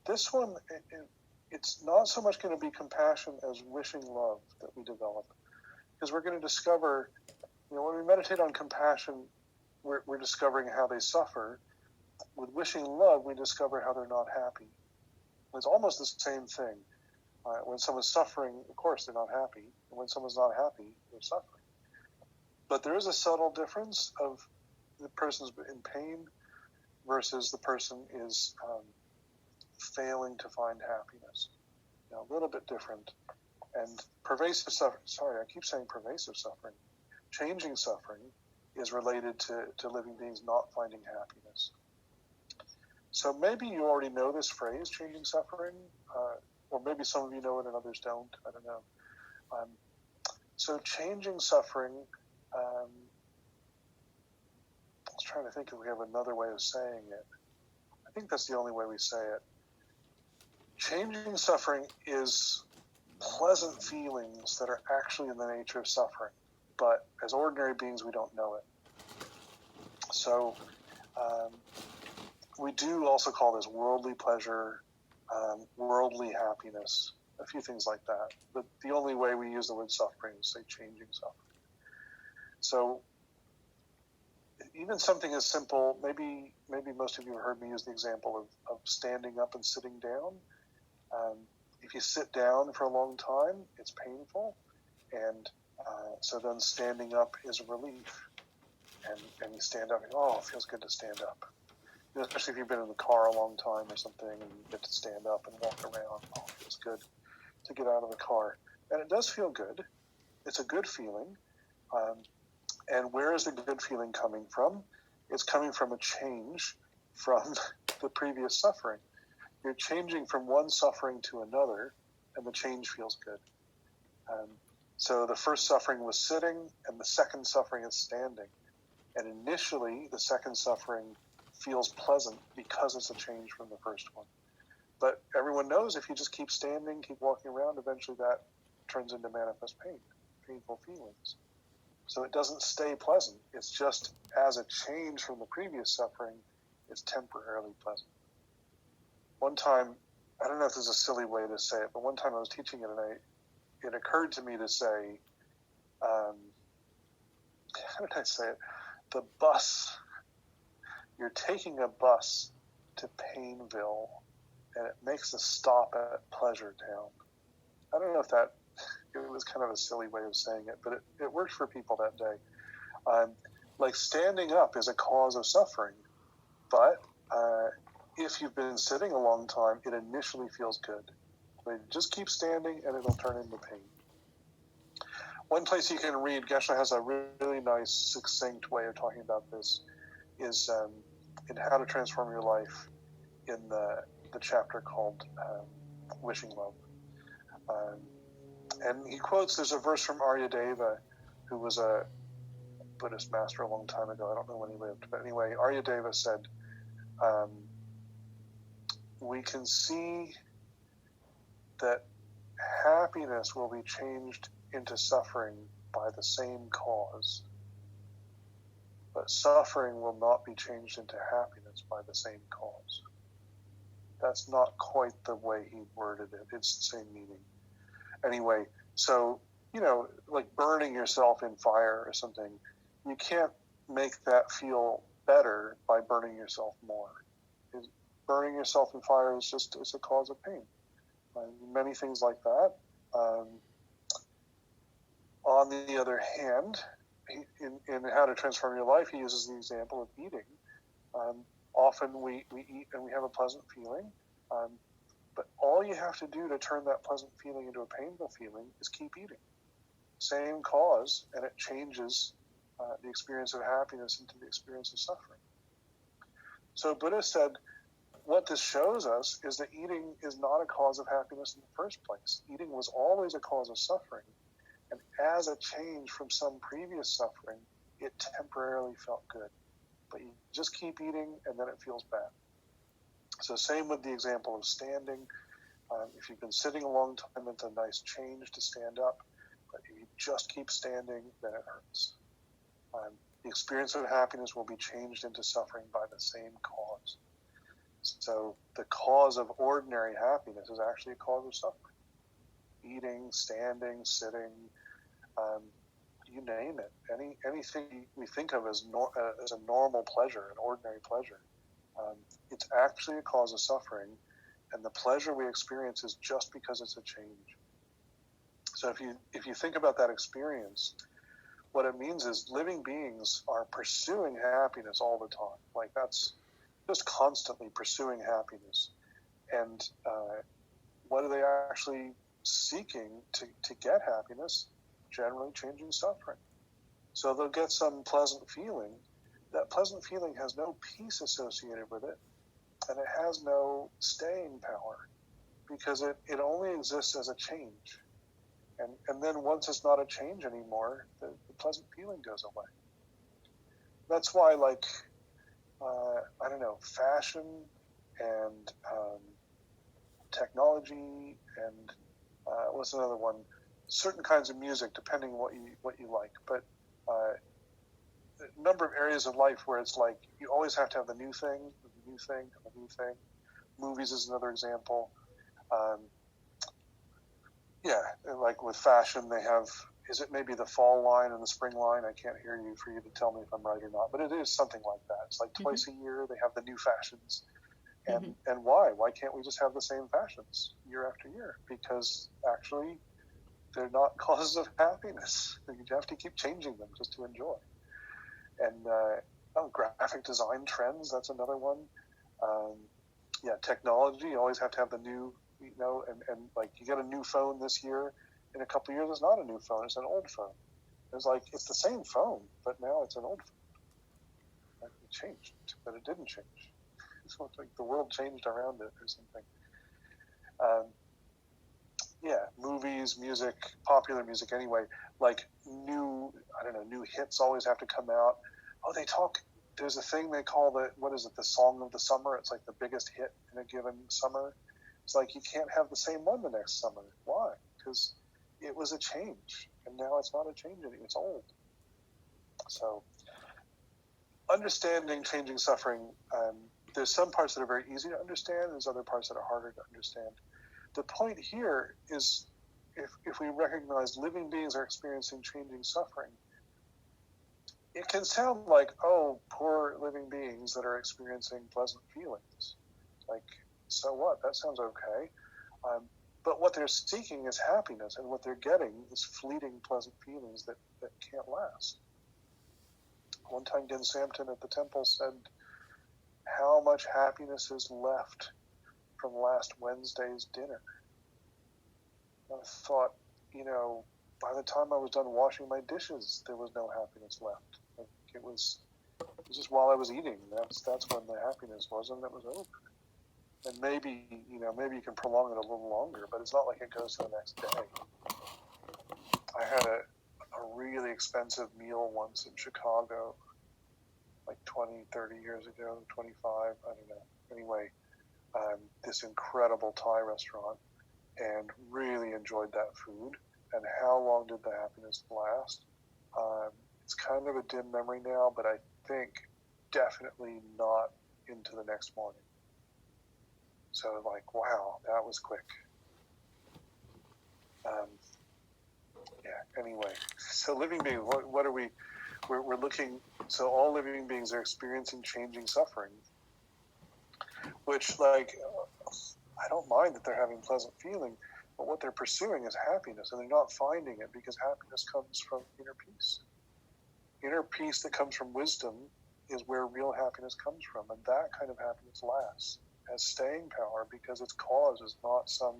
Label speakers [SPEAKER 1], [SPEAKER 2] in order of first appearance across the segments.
[SPEAKER 1] this one, it's not so much going to be compassion as wishing love that we develop. Because we're going to discover, when we meditate on compassion, we're discovering how they suffer. With wishing love, we discover how they're not happy. It's almost the same thing. When someone's suffering, of course, they're not happy. And when someone's not happy, they're suffering. But there is a subtle difference of the person's in pain versus the person is failing to find happiness. A little bit different. And pervasive suffering, I keep saying pervasive suffering. Changing suffering is related to living beings not finding happiness. So maybe you already know this phrase, changing suffering, or maybe some of you know it and others don't. I don't know. So changing suffering, I was trying to think if we have another way of saying it. I think that's the only way we say it. Changing suffering is pleasant feelings that are actually in the nature of suffering, but as ordinary beings, we don't know it. So we do also call this worldly pleasure, worldly happiness, a few things like that. But the only way we use the word suffering is say changing suffering. So even something as simple, maybe most of you have heard me use the example of standing up and sitting down. If you sit down for a long time, it's painful, and so then standing up is a relief. And you stand up, and it feels good to stand up. Especially if you've been in the car a long time or something, and you get to stand up and walk around. It feels good to get out of the car. And it does feel good. It's a good feeling. And where is the good feeling coming from? It's coming from a change from the previous suffering. You're changing from one suffering to another, and the change feels good. So the first suffering was sitting, and the second suffering is standing. And initially, the second suffering feels pleasant because it's a change from the first one. But everyone knows if you just keep standing, keep walking around, eventually that turns into manifest pain, painful feelings. So it doesn't stay pleasant. It's just as a change from the previous suffering, it's temporarily pleasant. One time, I don't know if this is a silly way to say it, but one time I was teaching it, and it occurred to me to say, how did I say it? The bus. You're taking a bus to Painville, and it makes a stop at Pleasure Town. I don't know if it was kind of a silly way of saying it, but it worked for people that day. Like standing up is a cause of suffering, but if you've been sitting a long time, it initially feels good. But just keep standing, and it'll turn into pain. One place you can read, Geshe has a really nice, succinct way of talking about this, is in How to Transform Your Life, in the chapter called Wishing Love. And he quotes, there's a verse from Aryadeva, who was a Buddhist master a long time ago. I don't know when he lived. But anyway, Aryadeva said, we can see that happiness will be changed into suffering by the same cause, but suffering will not be changed into happiness by the same cause. That's not quite the way he worded it. It's the same meaning. Anyway, so, like burning yourself in fire or something, you can't make that feel better by burning yourself more. Burning yourself in fire is it's a cause of pain. Many things like that. On the other hand, in How to Transform Your Life, he uses the example of eating. Often we eat and we have a pleasant feeling, but all you have to do to turn that pleasant feeling into a painful feeling is keep eating. Same cause, and it changes the experience of happiness into the experience of suffering. So Buddha said, what this shows us is that eating is not a cause of happiness in the first place. Eating was always a cause of suffering. And as a change from some previous suffering, it temporarily felt good. But you just keep eating, and then it feels bad. So same with the example of standing. If you've been sitting a long time, it's a nice change to stand up. But if you just keep standing, then it hurts. The experience of happiness will be changed into suffering by the same cause. So the cause of ordinary happiness is actually a cause of suffering. Eating, standing, sitting, you name it. Anything we think of as a normal pleasure, an ordinary pleasure, it's actually a cause of suffering, and the pleasure we experience is just because it's a change. So if you think about that experience, what it means is living beings are pursuing happiness all the time. Like that's just constantly pursuing happiness. And what are they actually seeking to get happiness? Generally changing suffering. So they'll get some pleasant feeling. That pleasant feeling has no peace associated with it, and it has no staying power because it only exists as a change. And then once it's not a change anymore, the pleasant feeling goes away. That's why, like, I don't know, fashion and technology and what's another one? Certain kinds of music, depending what you like. But a number of areas of life where it's like you always have to have the new thing, the new thing, the new thing. Movies is another example. Yeah, like with fashion, they have, is it maybe the fall line and the spring line? I can't hear you for you to tell me if I'm right or not, but it is something like that. It's like twice a year they have the new fashions. And why? Why can't we just have the same fashions year after year? Because actually they're not causes of happiness. You have to keep changing them just to enjoy. And graphic design trends, that's another one. Yeah, technology, you always have to have the new, and like you get a new phone this year, in a couple of years it's not a new phone, it's an old phone. It's like, it's the same phone, but now it's an old phone. Like it changed, but it didn't change. So it's like the world changed around it or something. Yeah, movies, music, popular music anyway, like new hits always have to come out. Oh, there's a thing they call the song of the summer. It's like the biggest hit in a given summer. It's like you can't have the same one the next summer. Why? Because it was a change, and now it's not a change anymore. It's old. So understanding changing suffering, there's some parts that are very easy to understand. There's other parts that are harder to understand. The point here is if we recognize living beings are experiencing changing suffering, it can sound like, oh, poor living beings that are experiencing pleasant feelings. Like, so what? That sounds okay. But what they're seeking is happiness, and what they're getting is fleeting pleasant feelings that can't last. One time, Gen Samton at the temple said, how much happiness is left from last Wednesday's dinner? And I thought, by the time I was done washing my dishes, there was no happiness left. Like it was just while I was eating. That's when the happiness was, and it was over. And maybe you can prolong it a little longer, but it's not like it goes to the next day. I had a really expensive meal once in Chicago, like 20, 30 years ago, 25, I don't know. Anyway, this incredible Thai restaurant, and really enjoyed that food. And how long did the happiness last? It's kind of a dim memory now, but I think definitely not into the next morning. So like, wow, that was quick. Anyway, so living beings, what are we, we're looking, so all living beings are experiencing changing suffering, which like, I don't mind that they're having pleasant feeling, but what they're pursuing is happiness, and they're not finding it because happiness comes from inner peace. Inner peace that comes from wisdom is where real happiness comes from, and that kind of happiness lasts, has staying power, because its cause is not some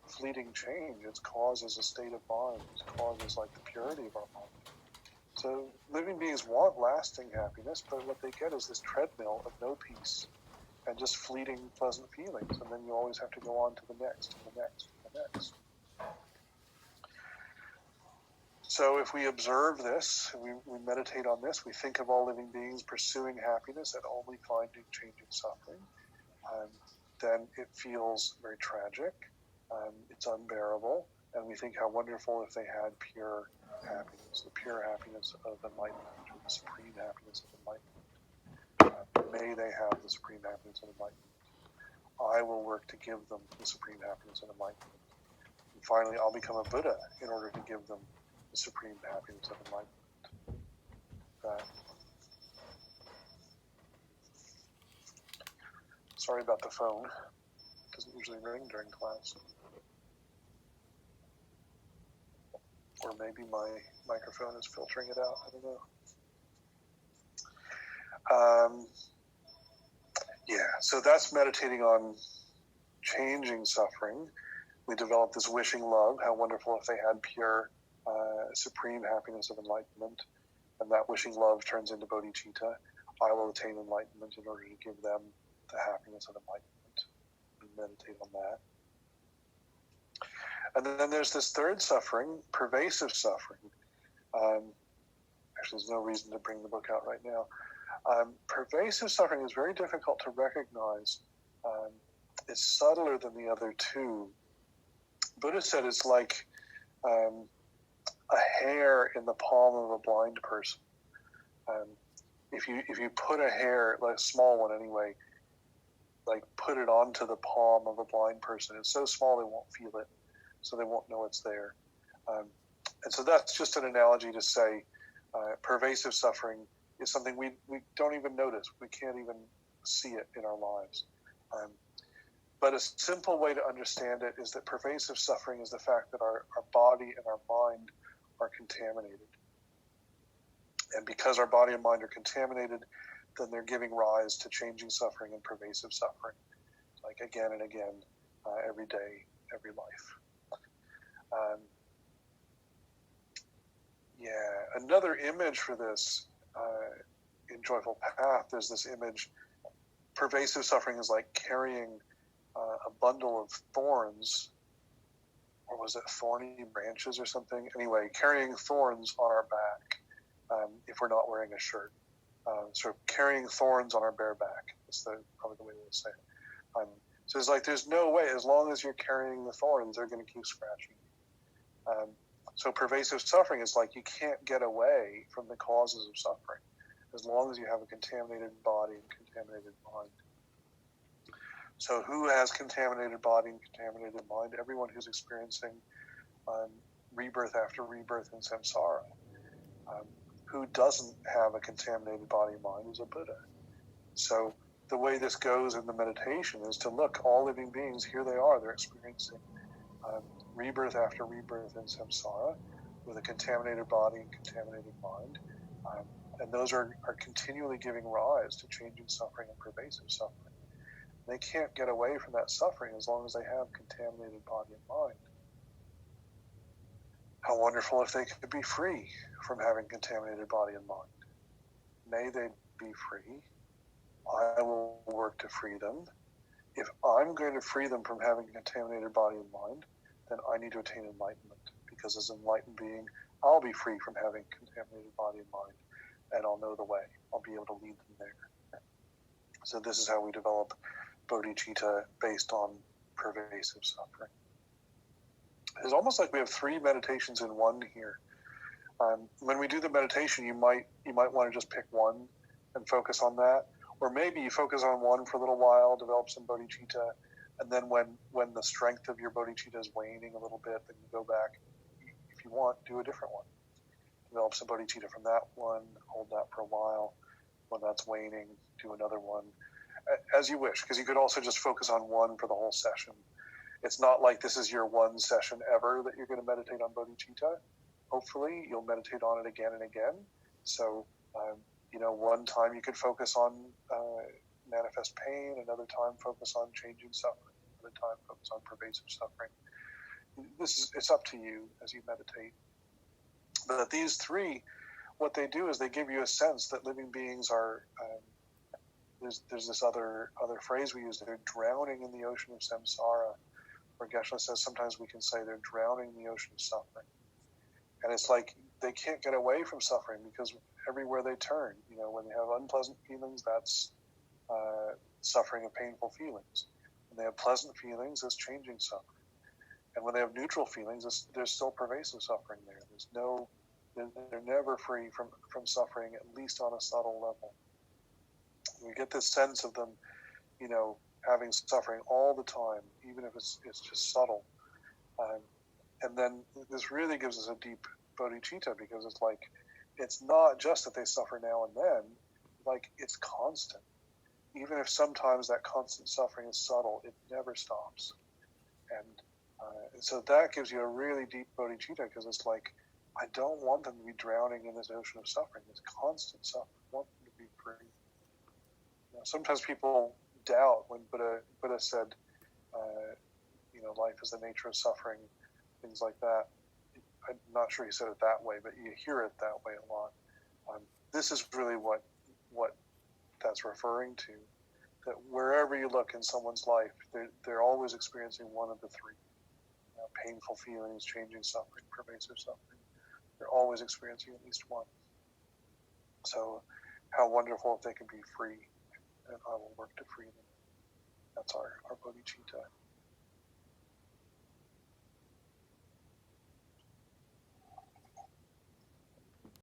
[SPEAKER 1] fleeting change. Its cause is a state of mind. Its cause is like the purity of our mind. So living beings want lasting happiness, but what they get is this treadmill of no peace and just fleeting pleasant feelings, and then you always have to go on to the next, and the next, and the next. So if we observe this, we meditate on this, we think of all living beings pursuing happiness and only finding changing suffering, then it feels very tragic, it's unbearable, and we think how wonderful if they had pure happiness, the pure happiness of enlightenment, or the supreme happiness of enlightenment. May they have the supreme happiness of enlightenment. I will work to give them the supreme happiness and enlightenment. And finally, I'll become a Buddha in order to give them the supreme happiness and enlightenment. Sorry about the phone. It doesn't usually ring during class. Or maybe my microphone is filtering it out. I don't know. So that's meditating on changing suffering. We develop this wishing love. How wonderful if they had pure, supreme happiness of enlightenment. And that wishing love turns into bodhicitta. I will attain enlightenment in order to give them the happiness of enlightenment. We meditate on that. And then there's this third suffering, pervasive suffering. Actually, there's no reason to bring the book out right now. Pervasive suffering is very difficult to recognize. It's subtler than the other two. Buddha said it's like a hair in the palm of a blind person. If you put a hair, like a small one anyway, like put it onto the palm of a blind person, it's so small they won't feel it, so they won't know it's there. And so that's just an analogy to say pervasive suffering is something we don't even notice. We can't even see it in our lives. But a simple way to understand it is that pervasive suffering is the fact that our body and our mind are contaminated. And because our body and mind are contaminated, then they're giving rise to changing suffering and pervasive suffering, like again and again, every day, every life. Another image for this in Joyful Path, there's this image. Pervasive suffering is like carrying a bundle of thorns, or was it thorny branches or something? Anyway, carrying thorns on our back if we're not wearing a shirt. Sort of carrying thorns on our bare back. That's probably the way to say it. So it's like there's no way, as long as you're carrying the thorns, they're going to keep scratching you. So pervasive suffering is like you can't get away from the causes of suffering as long as you have a contaminated body and contaminated mind. So who has contaminated body and contaminated mind? Everyone who's experiencing rebirth after rebirth in samsara. Who doesn't have a contaminated body and mind is a Buddha. So the way this goes in the meditation is to look, all living beings, here they are, they're experiencing rebirth after rebirth in samsara with a contaminated body and contaminated mind. And those are continually giving rise to changing suffering and pervasive suffering. They can't get away from that suffering as long as they have contaminated body and mind. How wonderful if they could be free from having contaminated body and mind. May they be free. I will work to free them. If I'm going to free them from having contaminated body and mind, then I need to attain enlightenment, because as an enlightened being, I'll be free from having contaminated body and mind, and I'll know the way. I'll be able to lead them there. So this is how we develop bodhicitta based on pervasive suffering. It's almost like we have three meditations in one here. When we do the meditation, you might want to just pick one and focus on that, or maybe you focus on one for a little while, develop some bodhicitta, and then when the strength of your bodhicitta is waning a little bit, then you go back. If you want, do a different one. Develop some bodhicitta from that one, hold that for a while. When that's waning, do another one, as you wish, because you could also just focus on one for the whole session. It's not like this is your one session ever that you're going to meditate on bodhicitta. Hopefully, you'll meditate on it again and again. So, one time you could focus on manifest pain, another time focus on changing suffering, another time focus on pervasive suffering. It's up to you as you meditate. But these three, what they do is they give you a sense that living beings are. There's this other phrase we use. They're drowning in the ocean of samsara. Where Geshe says sometimes we can say they're drowning in the ocean of suffering. And it's like they can't get away from suffering because everywhere they turn, when they have unpleasant feelings, that's suffering of painful feelings. When they have pleasant feelings, it's changing suffering. And when they have neutral feelings, there's still pervasive suffering there. They're never free from suffering, at least on a subtle level. You get this sense of them, having suffering all the time, even if it's just subtle. And then this really gives us a deep bodhicitta, because it's like, it's not just that they suffer now and then, like it's constant. Even if sometimes that constant suffering is subtle, it never stops. And so that gives you a really deep bodhicitta, because it's like, I don't want them to be drowning in this ocean of suffering, this constant suffering. I want them to be free. Sometimes people doubt when Buddha said, life is the nature of suffering, things like that. I'm not sure he said it that way, but you hear it that way a lot. This is really what that's referring to. That wherever you look in someone's life, they're always experiencing one of the three: painful feelings, changing suffering, pervasive suffering. They're always experiencing at least one. So, how wonderful if they can be free, and I will work to free them. That's our bodhicitta.